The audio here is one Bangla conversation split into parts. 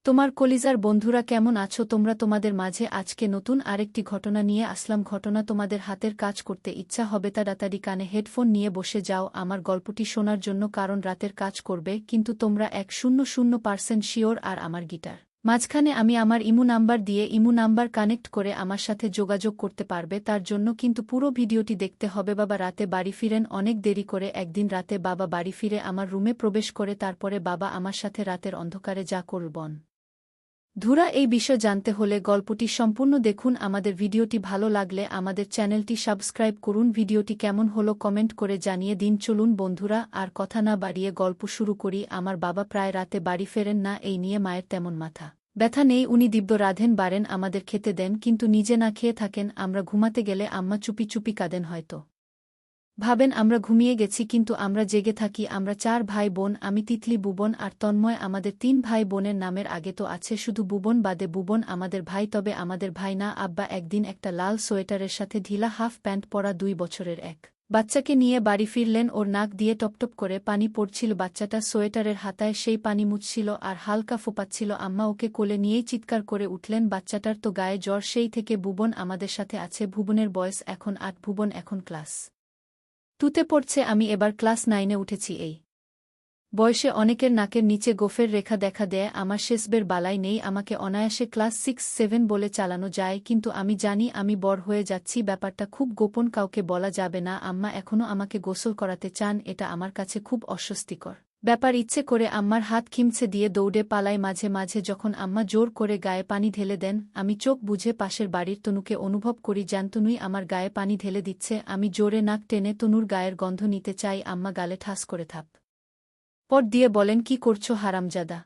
তোমার কলিজার বন্ধুরা কেমন আছো তোমরা? তোমাদের মাঝে আজকে নতুন আরেকটি ঘটনা নিয়ে আসলাম। ঘটনা তোমাদের হাতের কাজ করতে ইচ্ছা হবে তাড়াতাড়ি কানে হেডফোন নিয়ে বসে যাও আমার গল্পটি শোনার জন্য, কারণ রাতের কাজ করবে কিন্তু তোমরা 100% শিওর। আর আমার গিটার মাঝখানে আমি আমার ইমু নাম্বার দিয়ে ইমু নাম্বার কানেক্ট করে আমার সাথে যোগাযোগ করতে পারবে, তার জন্য কিন্তু পুরো ভিডিওটি দেখতে হবে। বাবা রাতে বাড়ি ফিরেন অনেক দেরি করে। একদিন রাতে বাবা বাড়ি ফিরে আমার রুমে প্রবেশ করে, তারপরে বাবা আমার সাথে রাতের অন্ধকারে যা করবন ধুরা। এই বিষয় জানতে হলে গল্পটি সম্পূর্ণ দেখুন। আমাদের ভিডিওটি ভালো লাগলে আমাদের চ্যানেলটি সাবস্ক্রাইব করুন। ভিডিওটি কেমন হলো কমেন্ট করে জানিয়ে দিন। চলুন বন্ধুরা আর কথা না বাড়িয়ে গল্প শুরু করি। আমার বাবা প্রায় রাতে বাড়ি ফেরেন না, এই নিয়ে মায়ের তেমন মাথা ব্যথা নেই। উনি দিব্য রাঁধেন বাড়েন, আমাদের খেতে দেন, কিন্তু নিজে না খেয়ে থাকেন। আমরা ঘুমাতে গেলে আম্মা চুপি চুপি কাঁদেন, হয়তো ভাবেন আমরা ঘুমিয়ে গেছি কিন্তু আমরা জেগে থাকি। আমরা 4 ভাই বোন, আমি তিতলি, বুবন আর তন্ময়। আমাদের 3 ভাই বোনের নামের আগে তো আছে শুধু বুবন, বাদে বুবন আমাদের ভাই, তবে আমাদের ভাই না। আব্বা একদিন একটা লাল সোয়েটারের সাথে ঢিলা হাফ প্যান্ট পরা 2 বছরের এক বাচ্চাকে নিয়ে বাড়ি ফিরলেন। ওর নাক দিয়ে টপটপ করে পানি পড়ছিল, বাচ্চাটা সোয়েটারের হাতায় সেই পানি মুছছিল আর হালকা ফোপাচ্ছিল। আম্মা ওকে কোলে নিয়েই চিৎকার করে উঠলেন, বাচ্চাটার তো গায়ে জ্বর। সেই থেকে বুবন আমাদের সাথে আছে। ভুবনের বয়স এখন 8, ভুবন এখন ক্লাস 2তে পড়ছে, আমি এবার ক্লাস 9-এ উঠেছি। এই বয়সে অনেকের নাকের নিচে গোফের রেখা দেখা দেয়, আমার শেষবের বালাই নেই। আমাকে অনায়াসে ক্লাস 6-7 বলে চালানো যায়, কিন্তু আমি জানি আমি বড় হয়ে যাচ্ছি। ব্যাপারটা খুব গোপন, কাউকে বলা যাবে না। আম্মা এখনও আমাকে গোসল করাতে চান, এটা আমার কাছে খুব অস্বস্তিকর ব্যাপার। ইচ্ছে করে আম্মার হাত খিমছে দিয়ে দৌড়ে পালাই। মাঝে মাঝে যখন আম্মা জোর করে গায়ে পানি ঢেলে দেন, আমি চোখ বুঝে পাশের বাড়ির তনুকে অনুভব করি যেন তনুই আমার গায়ে পানি ঢেলে দিচ্ছে। আমি জোরে নাক টেনে তনুর গায়ের গন্ধ নিতে চাই। আম্মা গালে ঠাস করে থাপ পট দিয়ে বলেন, কি করছো হারামজাদা,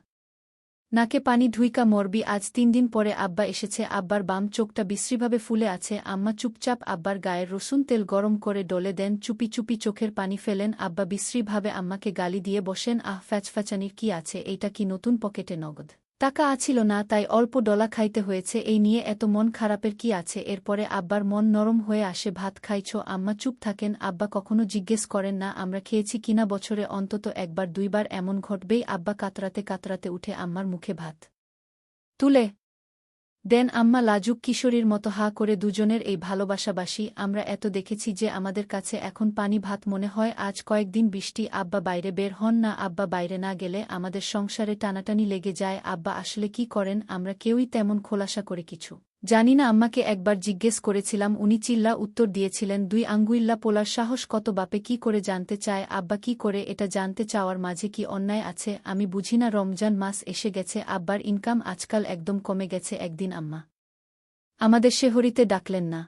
নাকে পানি ঢুইকা মরবি। আজ 3 দিন পরে আব্বা এসেছে। আব্বার বাম চোখটা বিশ্রীভাবে ফুলে আছে। আম্মা চুপচাপ আব্বার গায়ের রসুন তেল গরম করে ডলে দেন, চুপি চুপি চোখের পানি ফেলেন। আব্বা বিশ্রীভাবে আম্মাকে গালি দিয়ে বসেন, আহ ফ্যাচফ্যাচানির কি আছে, এইটা কি নতুন পকেটে নগদ টাকা আছিল না তাই অল্প ডলা খাইতে হয়েছে, এই নিয়ে এত মন খারাপের কি আছে। এরপরে আব্বার মন নরম হয়ে আসে, ভাত খাইছ? আম্মা চুপ থাকেন। আব্বা কখনো জিজ্ঞেস করেন না আমরা খেয়েছি কিনা। বছরে অন্তত 1-2 বার এমন ঘটবেই। আব্বা কাতরাতে কাতরাতে উঠে আম্মার মুখে ভাত তুলে দেন। আম্মা লাজুক কিশোরীর মতো হা করে। দুজনের এই ভালোবাসাবাসি আমরা এত দেখেছি যে আমাদের কাছে এখন পানি ভাত মনে হয়। আজ কয়েকদিন বৃষ্টি, আব্বা বাইরে বের হন না। আব্বা বাইরে না গেলে আমাদের সংসারে টানাটানি লেগে যায়। আব্বা আসলে কি করেন আমরা কেউই তেমন খোলাসা করে কিছু জানি না। আম্মাকে একবার জিজ্ঞেস করেছিলাম, উনি চিল্লা উত্তর দিয়েছিলেন, 2 আঙ্গুইল্লা পোলার সাহস কত বাপে, কি করে জানতে চায় আব্বা কি করে। এটা জানতে চাওয়ার মাঝে কি অন্যায় আছে আমি বুঝি না। রমজান মাস এসে গেছে, আব্বার ইনকাম আজকাল একদম কমে গেছে। একদিন আম্মা আমাদের সেহরিতে ডাকলেন না।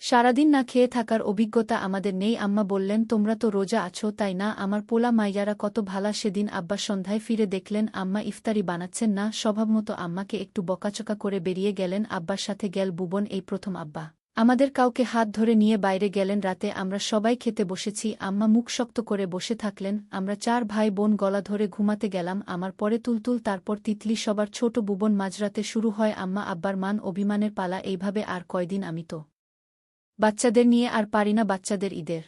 সারাদিন না খেয়ে থাকার অভিজ্ঞতা আমাদের নেই। আম্মা বললেন, তোমরা তো রোজা আছো তাই না, আমার পোলা মাইয়ারা কত ভালা। সেদিন আব্বা সন্ধ্যায় ফিরে দেখলেন আম্মা ইফতারি বানাচ্ছেন না। স্বভাবমতো আম্মাকে একটু বকাচকা করে বেরিয়ে গেলেন। আব্বার সাথে গেল বুবন। এই প্রথম আব্বা আমাদের কাউকে হাত ধরে নিয়ে বাইরে গেলেন। রাতে আমরা সবাই খেতে বসেছি, আম্মা মুখ শক্ত করে বসে থাকলেন। আমরা 4 ভাই বোন গলা ধরে ঘুমাতে গেলাম। আমার পরে তুলতুল, তারপর তিতলি, সবার ছোট বুবন। মাঝরাতে শুরু হয় আম্মা আব্বার মান অভিমানের পালা। এইভাবে আর কয়দিন আমি তো বাচ্চাদের নিয়ে আর পারি না। বাচ্চাদের ঈদের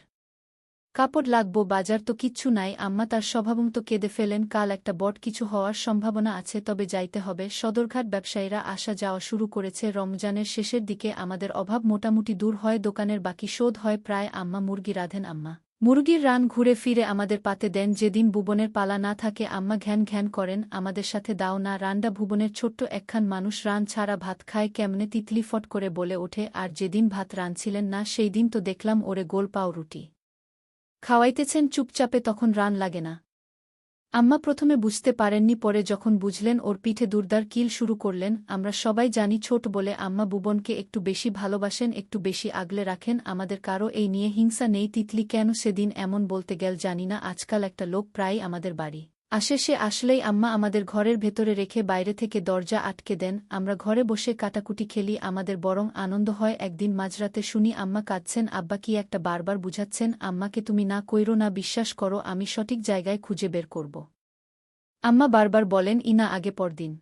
কাপড় লাগবো, বাজার তো কিচ্ছু নাই। আম্মা তার স্বভাবমতো কেঁদে ফেলেন, কাল একটা বড় কিছু হওয়ার সম্ভাবনা আছে, তবে যাইতে হবে। সদরঘাট ব্যবসায়ীরা আসা যাওয়া শুরু করেছে। রমজানের শেষের দিকে আমাদের অভাব মোটামুটি দূর হয়, দোকানের বাকি শোধ হয় প্রায়। আম্মা মুরগি রাঁধেন, আম্মা মুরগির রান ঘুরে ফিরে আমাদের পাতে দেন। যেদিন ভুবনের পালা না থাকে আম্মা ঘ্যান ঘ্যান করেন, আমাদের সাথে দাও না রান্ডা। ভুবনের ছোট্ট একখান মানুষ রান ছাড়া ভাত খায় কেমনে, তিতলি ফট করে বলে ওঠে। আর যেদিন ভাত রানছিলেন না সেই দিন তো দেখলাম ওরে গোল পাও রুটি খাওয়াইতেছেন চুপচাপে, তখন রান লাগে না। আম্মা প্রথমে বুঝতে পারেননি, পরে যখন বুঝলেন ওর পিঠে দুর্দার কিল শুরু করলেন। আমরা সবাই জানি ছোট বলে আম্মা বুবনকে একটু বেশি ভালোবাসেন, একটু বেশি আগলে রাখেন। আমাদের কারো এই নিয়ে হিংসা নেই। তিতলি কেন সেদিন এমন বলতে গেল জানি না। আজকাল একটা লোক প্রায় আমাদের বাড়ি আসে, সে আসলেই আম্মা আমাদের ঘরের ভেতরে রেখে বাইরে থেকে দরজা আটকে দেন। আমরা ঘরে বসে কাটাকুটি খেলি, আমাদের বরং আনন্দ হয়। একদিন মাঝরাতে শুনি আম্মা কাঁদছেন। আব্বা কি একটা বারবার বুঝাচ্ছেন আম্মাকে, তুমি না কইরো না, বিশ্বাস করো আমি সঠিক জায়গায় খুঁজে বের করব। আম্মা বারবার বলেন, ইনা আগে পরদিন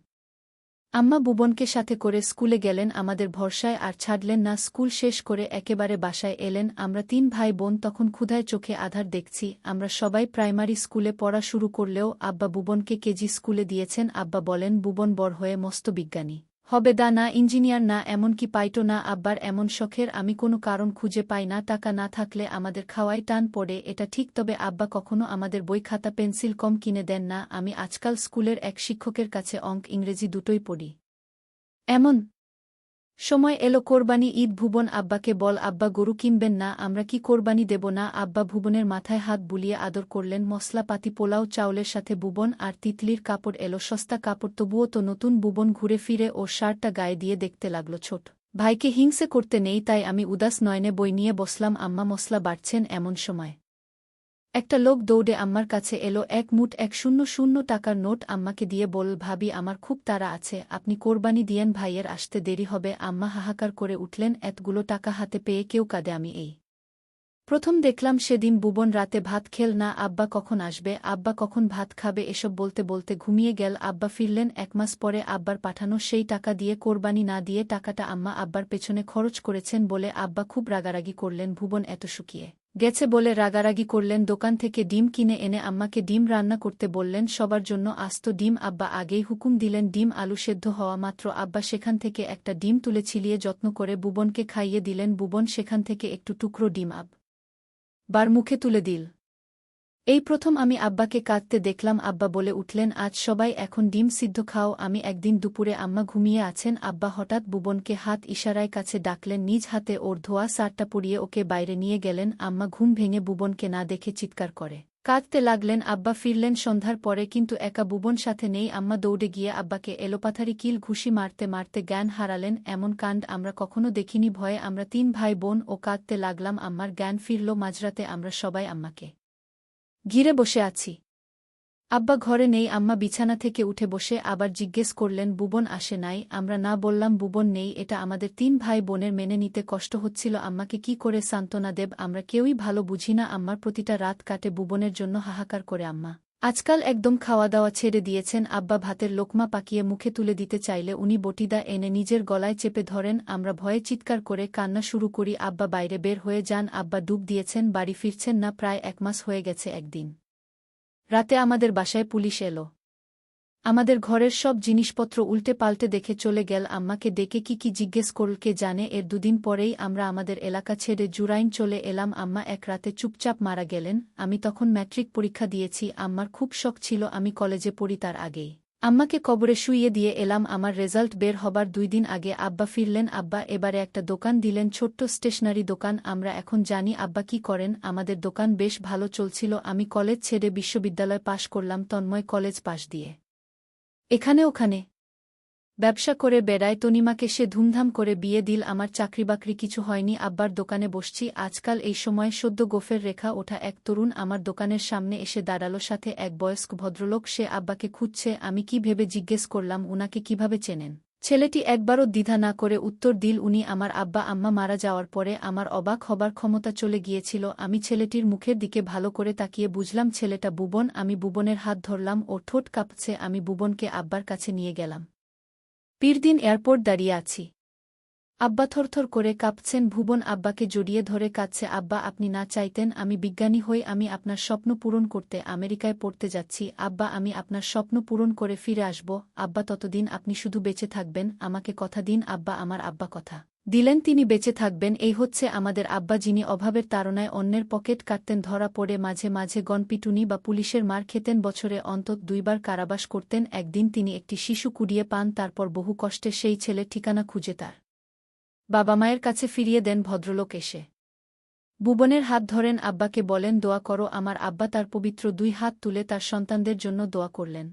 আম্মা ভুবনকে সাথে করে স্কুলে গেলেন আমাদের ভরসায় আর ছাড়লেন না। স্কুল শেষ করে একেবারে বাসায় এলেন। আমরা ৩ ভাই বোন তখন ক্ষুধায় চোখে আঁধার দেখছি। আমরা সবাই প্রাইমারি স্কুলে পড়া শুরু করলেও আব্বা ভুবনকে কেজি স্কুলে দিয়েছেন। আব্বা বলেন ভুবন বড় হয়ে মস্ত বিজ্ঞানী হবে, না ইঞ্জিনিয়ার, না এমনকি পাইটো না। আব্বার এমন শখের আমি কোনো কারণ খুঁজে পাই না। টাকা না থাকলে আমাদের খাওয়ায় টান পড়ে, এটা ঠিক। তবে আব্বা কখনো আমাদের বই খাতা পেন্সিল কম কিনে দেন না। আমি আজকাল স্কুলের এক শিক্ষকের কাছে অঙ্ক ইংরেজি দুটোই পড়ি। এমন সময় এলো কোরবানি ঈদ। ভুবন আব্বাকে বল, আব্বা গরু কিনবেন না, আমরা কি কোরবানি দেব না? আব্বা ভুবনের মাথায় হাত বুলিয়ে আদর করলেন। মশলাপাতি পোলাও চাউলের সাথে ভুবন আর তিতলির কাপড় এলো, সস্তা কাপড়, তবুও তো নতুন। ভুবন ঘুরে ফিরে ওর শার্টটা গায়ে দিয়ে দেখতে লাগল। ছোট ভাইকে হিংসে করতে নেই, তাই আমি উদাস নয়নে বই নিয়ে বসলাম। আম্মা মশলা বাড়ছেন। এমন সময় একটা লোক দৌড়ে আম্মার কাছে এলো। এক মুঠ ১০০ টাকার নোট আম্মাকে দিয়ে বল, ভাবি আমার খুব তাড়া আছে, আপনি কোরবানি দিয়েন, ভাইয়ের আসতে দেরি হবে। আম্মা হাহাকার করে উঠলেন। এতগুলো টাকা হাতে পেয়ে কেউ কাঁদে, আমি এই প্রথম দেখলাম। সেদিন ভুবন রাতে ভাত খেল না। আব্বা কখন আসবে, আব্বা কখন ভাত খাবে, এসব বলতে বলতে ঘুমিয়ে গেল। আব্বা ফিরলেন ১ মাস পরে। আব্বার পাঠানো সেই টাকা দিয়ে কোরবানি না দিয়ে টাকাটা আম্মা আব্বার পেছনে খরচ করেছেন বলে আব্বা খুব রাগারাগি করলেন। ভুবন এত শুকিয়ে গেছে বলে রাগারাগি করলেন। দোকান থেকে ডিম কিনে এনে আম্মাকে ডিম রান্না করতে বললেন, সবার জন্য আস্ত ডিম। আব্বা আগেই হুকুম দিলেন। ডিম আলু সেদ্ধ হওয়া মাত্র আব্বা সেখান থেকে একটা ডিম তুলে ছিলিয়ে যত্ন করে ভুবনকে খাইয়ে দিলেন। ভুবন সেখান থেকে একটু টুকরো ডিম বার মুখে তুলে দিল। এই প্রথম আমি আব্বাকে কাঁদতে দেখলাম। আব্বা বলে উঠলেন, আজ সবাই এখন ডিম সিদ্ধ খাও। আমি একদিন দুপুরে আম্মা ঘুমিয়ে আছেন, আব্বা হঠাৎ ভুবনকে হাত ইশারায় কাছে ডাকলেন। নিজ হাতে ওর ধোয়া শার্টটা পরিয়ে ওকে বাইরে নিয়ে গেলেন। আম্মা ঘুম ভেঙে ভুবনকে না দেখে চিৎকার করে কাঁদতে লাগলেন। আব্বা ফিরলেন সন্ধ্যার পরে, কিন্তু একা ভুবন সাথে নেই। আম্মা দৌড়ে গিয়ে আব্বাকে এলোপাথারি কিল ঘুষি মারতে মারতে জ্ঞান হারালেন। এমন কাণ্ড আমরা কখনো দেখিনি। ভয়ে আমরা ৩ ভাই বোন ও কাঁদতে লাগলাম। আম্মার জ্ঞান ফিরল মাঝরাতে। আমরা সবাই আম্মাকে ঘিরে বসে আছি। আব্বা ঘরে নেই। আম্মা বিছানা থেকে উঠে বসে আবার জিজ্ঞেস করলেন, ভুবন আসে নাই? আমরা না বললাম ভুবন নেই। এটা আমাদের ৩ ভাই বোনের মেনে নিতে কষ্ট হচ্ছিল। আম্মাকে কি করে সান্ত্বনা দেব আমরা কেউই ভালো বুঝি না। আম্মার প্রতিটা রাত কাটে ভুবনের জন্য হাহাকার করে। আম্মা আজকাল একদম খাওয়া দাওয়া ছেড়ে দিয়েছেন। আব্বা ভাতের লোকমা পাকিয়ে মুখে তুলে দিতে চাইলে উনি বটিদা এনে নিজের গলায় চেপে ধরেন। আমরা ভয়ে চিৎকার করে কান্না শুরু করি। আব্বা বাইরে বের হয়ে যান। আব্বা ডুব দিয়েছেন, বাড়ি ফিরছেন না। প্রায় ১ মাস হয়ে গেছে। একদিন রাতে আমাদের বাসায় পুলিশ এলো। আমাদের ঘরের সব জিনিসপত্র উল্টে পাল্টে দেখে চলে গেল। আম্মাকে ডেকে কি জিজ্ঞেস করল কে জানে। এর দুদিন পরেই আমরা আমাদের এলাকা ছেড়ে জুরাইন চলে এলাম। আম্মা এক রাতে চুপচাপ মারা গেলেন। আমি তখন ম্যাট্রিক পরীক্ষা দিয়েছি। আম্মার খুব শখ ছিল আমি কলেজে পড়ি। তার আগেই আম্মাকে কবরে শুইয়ে দিয়ে এলাম। আমার রেজাল্ট বের হবার ২ দিন আগে আব্বা ফিরলেন। আব্বা এবারে একটা দোকান দিলেন, ছোট্ট স্টেশনারি দোকান। আমরা এখন জানি আব্বা কি করেন। আমাদের দোকান বেশ ভালো চলছিল। আমি কলেজ ছেড়ে বিশ্ববিদ্যালয় পাশ করলাম। তন্ময় কলেজ পাশ দিয়ে এখানে ওখানে ব্যবসা করে বেড়ায়। তনিমাকে সে ধুমধাম করে বিয়ে দিল। আমার চাকরিবাকরি কিছু হয়নি, আব্বার দোকানে বসছি। আজকাল এই সময় সদ্য গোফের রেখা ওঠা এক তরুণ আমার দোকানের সামনে এসে দাঁড়ালো, সাথে এক বয়স্ক ভদ্রলোক। সে আব্বাকে খুঁজছে। আমি কি ভেবে জিজ্ঞেস করলাম, উনাকে কিভাবে চেনেন? ছেলেটি একবারও দ্বিধা না করে উত্তর দিল, উনি আমার আব্বা। আম্মা মারা যাওয়ার পরে আমার অবাক হবার ক্ষমতা চলে গিয়েছিল। আমি ছেলেটির মুখের দিকে ভালো করে তাকিয়ে বুঝলাম ছেলেটা ভুবন। আমি ভুবনের হাত ধরলাম, ওর ঠোঁট কাঁপছে। আমি ভুবনকে আব্বার কাছে নিয়ে গেলাম। পরদিন এয়ারপোর্ট দাঁড়িয়ে আছি। আব্বা থরথর করে কাঁপছেন। ভুবন আব্বাকে জড়িয়ে ধরে কাঁদছে। আব্বা, আপনি না চাইতেন আমি বিজ্ঞানী হই। আমি আপনার স্বপ্ন পূরণ করতে আমেরিকায় পড়তে যাচ্ছি। আব্বা, আমি আপনার স্বপ্ন পূরণ করে ফিরে আসব। আব্বা, ততদিন আপনি শুধু বেঁচে থাকবেন, আমাকে কথা দিন। আব্বা আমার আব্বা কথা দিলেন তিনি বেঁচে থাকবেন। এই হচ্ছে আমাদের আব্বা, যিনি অভাবের তাড়নায় অন্যের পকেট কাটতেন, ধরা পড়ে মাঝে মাঝে গণপিটুনি বা পুলিশের মার খেতেন, বছরে অন্তত ২ বার কারাবাস করতেন। একদিন তিনি একটি শিশু কুড়িয়ে পান, তারপর বহু কষ্টে সেই ছেলের ঠিকানা খুঁজে তার বাবা মায়ের কাছে ফিরিয়ে দেন। ভদ্রলোক এসে ভুবনের হাত ধরেন, আব্বাকে বলেন, দোয়া করো। আমার আব্বা তার পবিত্র ২ হাত তুলে তার সন্তানদের জন্য দোয়া করলেন।